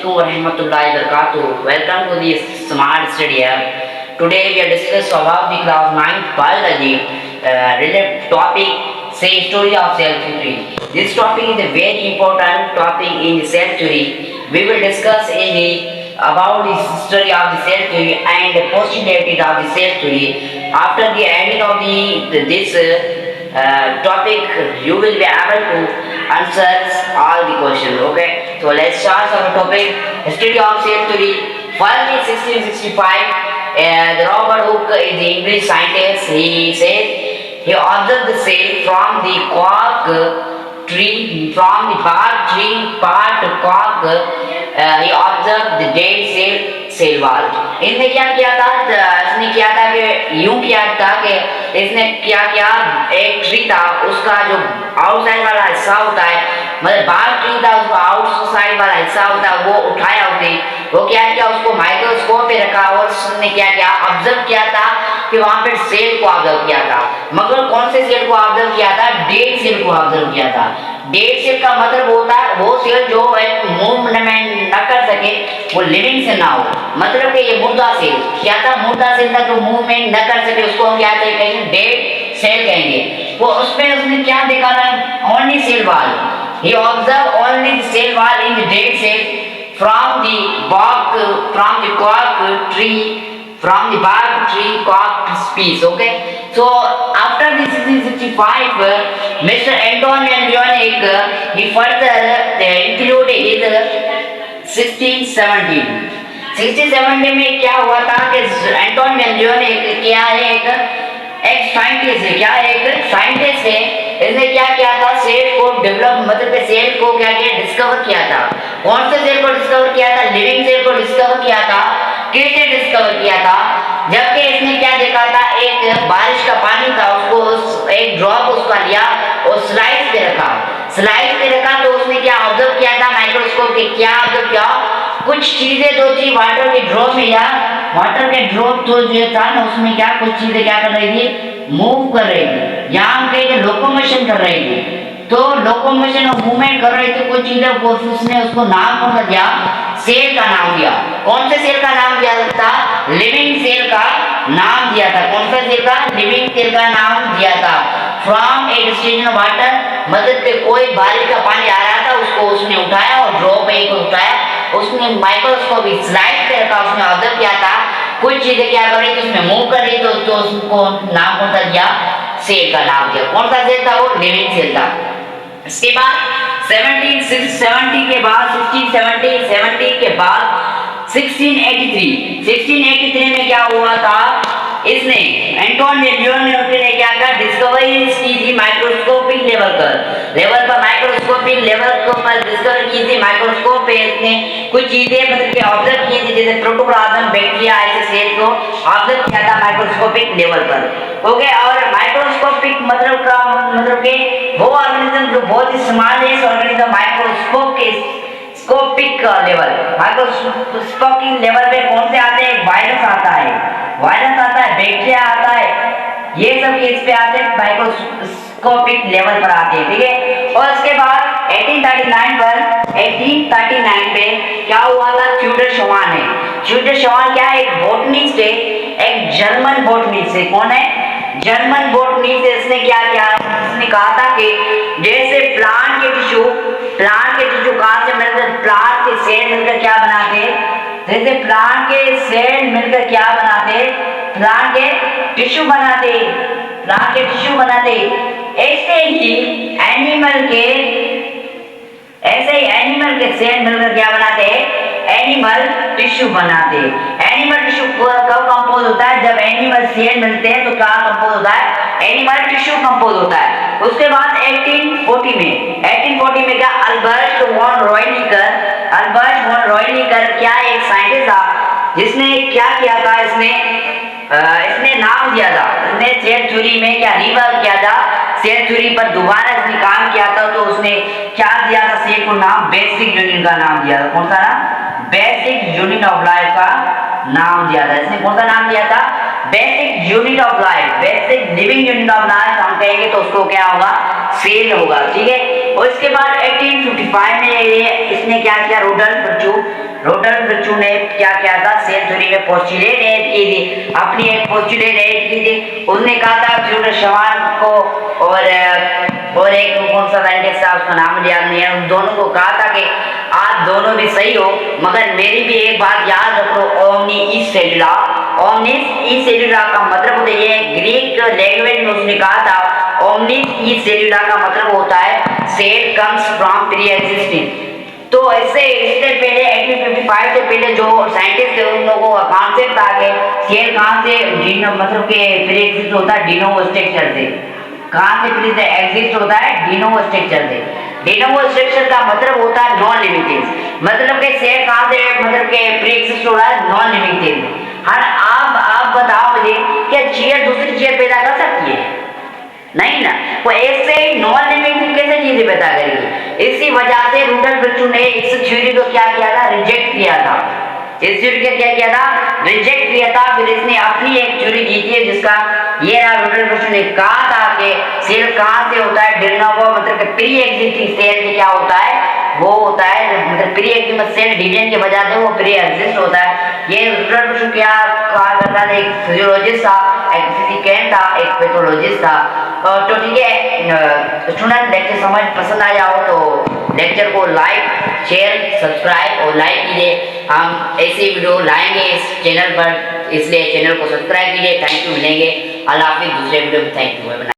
Warahmatullahi wabarakatuh. Welcome to the Smart Study app. Today we are discussing about the class 9th biology related topic, say story of cell theory. This topic is a very important topic in the cell theory. We will discuss about the story of the cell theory and the postulated of the cell theory. After the ending of this topic, you will be able to answer all the questions. Okay, so let's start our topic. History of cell theory. First in 1665, the Robert Hooke is the English scientist. He said he observed the cell from the cork tree, from the bark tree part cork. He observed the dead cell wall. इसने क्या किया था? इसने किया था कि यूं किया था कि इसने क्या किया, एक ट्री था, उसका जो आउटसाइड वाला हिस्सा होता है, मतलब बाहर ट्री था, उसका आउटसाइड वाला हिस्सा होता है, वो उठाया उसने, वो क्या किया, उसको माइक्रोस्कोप पे रखा और उसने क्या किया, ऑब्जर्व किया था कि वहां पे सेल को ऑब्जर्व किया था। मगर कौन से सेल को ऑब्जर्व किया था? डेड सेल को ऑब्जर्व किया था। डेड सेल का मतलब होता है वो सेल जो एक मूवमेंट न कर सके, वो लिविंग से ना हो, मतलब कि ये मुर्दा सेल क्या था, मुर्दा सेल था जो मूवमेंट न कर सके, उसको हम क्या कहेंगे? डेड सेल कहेंगे। वो उसमें उसने क्या देखा था? Only cell wall. ही observe only the cell wall in the dead cell from the bark, from the cork tree, from the bark tree cork piece. Okay, so after this 1665, Mr. Anton van Leeuwenhoek he further included his 1617 में क्या हुआ था कि Anton van ल्यूवेनहोक क्या है, एक scientist है, क्या एक साइंटिस्ट है। इसने क्या किया था? सेल को डेवलप, मतलब सेल को क्या किया, डिस्कवर किया था। कौन से सेल को डिस्कवर किया था? लिविंग सेल को डिस्कवर किया था। कैसे डिस्कवर किया था? जबकि इसने क्या देखा था, एक बारिश का पानी था, उसको एक ड्रॉप उसका लिया और स्लाइड पे रखा, तो उसने क्या ऑब्जर्व किया था? माइक्रोस्कोप के क्या ऑब्जर्व किया? कुछ चीजें दो थी वाटर के ड्रॉप में, या वाटर के ड्रॉप तो जो था ना, उसमें क्या कुछ चीजें क्या कर रही थी? मूव कर रही थी, यहाँ हम कहेंगे लोकोमोशन कर रही थी। तो लोकोमोशन और मूवमेंट कर रही थी कुछ चीजें को, उसने उसको नाम कौन सा दिया? सेल का नाम दिया। कौन से सेल का नाम दिया था? लिविंग सेल का नाम दिया था। कौन सा सेल का? लिविंग सेल का नाम दिया था। फ्रॉम ए डिस्टेंस वाटर, मतलब पे कोई बारिश का पानी आ रहा था, उसको उसने उठाया और ड्रॉप एक को उठाया, उसने माइक्रोस्कोप स्लाइड पे रखा, उसने ऑब्जर्व किया था कुछ चीजें क्या कर रही थी, उसमें मूव कर रही, तो उसको नाम कौन सा दिया? सेल का नाम दिया। कौन सा सेल था? वो लिविंग सेल था। इसके बाद 1770 के बाद 1670 के बाद 1683 में क्या हुआ था? इसने एंटोन वैन ल्यूवेनहोक ने क्या किया? डिस्कवरी की थी माइक्रोस्कोपिक लेवल पर माइक्रोस्कोपिक लेवल पर डिस्कवर की थी। माइक्रोस्कोप पे इसने कुछ चीजें मतलब ऑब्जर्व की थी, जैसे प्रोटोप्लाज्म, बैक्टीरिया, ऐसे सेल को ऑब्जर्व किया था माइक्रोस्कोपिक लेवल पर। ओके, और माइक्रोस्कोपिक मतलब के वो ऑर्गेनिज्म जो बहुत ही स्मॉल है, ऑर्गेनिज्म माइक्रोस्कोपिक लेवल पे कौन से आते हैं? वायरस आता है, बैक्टीरिया आता है, ये सब केस पे आते हैं, माइक्रोस्कोपिक लेवल पर आते हैं। ठीक है, और उसके बाद 1839 पे क्या हुआ था? ट्यूडर शवान क्या है? एक बोटनिस्ट है, एक जर्मन बोटनिस्ट है। कौन है? German botanist. इसने क्या किया? इसने कहा था कि जैसे प्लांट के टिश्यू कहाँ से मिलकर, प्लांट के सेल मिलकर क्या बनाते? जैसे प्लांट के सेल मिलकर क्या बनाते? प्लांट के टिश्यू बनाते। ऐसे ही एनिमल के सेल मिलकर क्या बनाते? एनिमल टिश्यू बनाते। एनिमल टिश्यू कब कंपोज होता है? जब एनिमल सेल मिलते हैं तो क्या कंपोज होता है? एनिमल टिश्यू कंपोज होता है। उसके बाद 1840 में क्या? अल्बर्ट वॉन रॉयलीकर क्या एक साइंटिस्ट था, जिसने क्या किया था? इसने नाम दिया था, इसने सेल थ्योरी में क्या रिवर्क किया था? सेल थ्योरी पर दोबारा इसने काम किया था, तो उसने क्या दिया था? सेल को नाम बेसिक यूनिट का नाम दिया था। कौन सा नाम? बेसिक यूनिट ऑफ लाइफ का नाम दिया था। इसने कौन सा नाम दिया था? Basic unit of life, basic living unit of life हम कहेंगे तो उसको क्या होगा? सेल होगा। ठीक है, और इसके बाद 1855 में इसने क्या किया? रुडोल्फ रूडल्फ विर्चू ने क्या किया था, सेल थ्योरी में पोस्टुलेट ऐड की थी, अपनी एक पोस्टुलेट ऐड की थी। उसने कहा था फ्यूडर शवान को और एक कौन सा साइंटिस्ट था, उसका नाम याद नहीं है, उन दोनों को कहा था कि आप दोनों भी सही हो, मगर मेरी भी एक बात याद रखो, ओमनी ई सेलुला। ओमनिस ई सेलुला का मतलब होता है, ग्रीक लैंग्वेज में उसने कहा था ओमनिस ई सेलुला का मतलब होता है cell comes from pre existing. तो इससे पहले 1855 से पहले जो साइंटिस्ट थे उन लोगों का कॉन्सेप्ट था कि सेल कहाँ से मतलब के प्री एग्जिस्ट होता है, डिनोवो स्ट्रक्चर से। कहाँ से प्री एग्जिस्ट होता है, डिनोवो स्ट्रक्चर से। डिनोवो स्ट्रक्चर का मतलब होता है नॉन लिविंग थिंग्स, मतलब के सेल कहाँ से मतलब के प्री एग्जिस्ट हो रहा है, नॉन लिविंग थिंग्स। हाँ, आप बताओ मुझे, क्या चीयर दूसरी चीयर पैदा कर सकती है? नहीं ना, वो ऐसे ही नॉन लिविंग कैसे चीजें पैदा करेगी। इसी वजह से रूडल्फ विर्चू ने इस थ्योरी को क्या किया था, रिजेक्ट किया था। इस थ्योरी को क्या किया था, रिजेक्ट किया था। फिर इसने अपनी एक थ्योरी जीती है, जिसका ये रहा, रूडल्फ विर्चू ने कहा था कि सेल कहाँ से होता है, डिनोवो मतलब कि प्री एग्जिस्टिंग सेल से क्या होता है, वो होता है मतलब प्री एग्जिस्टिंग सेल डिवीजन की वजह से वो प्री एग्जिस्ट होता है। ये रूडल्फ विर्चू क्या कहा करता था, एक फिजियोलॉजिस्ट था, एक फिजिशियन था, एक पैथोलॉजिस्ट था। तो ठीक है स्टूडेंट, लेक्चर समझ पसंद आया हो तो लेक्चर को लाइक शेयर सब्सक्राइब और लाइक कीजिए। हम ऐसी वीडियो लाएंगे इस चैनल पर, इसलिए चैनल को सब्सक्राइब कीजिए। थैंक यू, मिलेंगे अल्लाह हाफिज़ दूसरे वीडियो में। Thank you.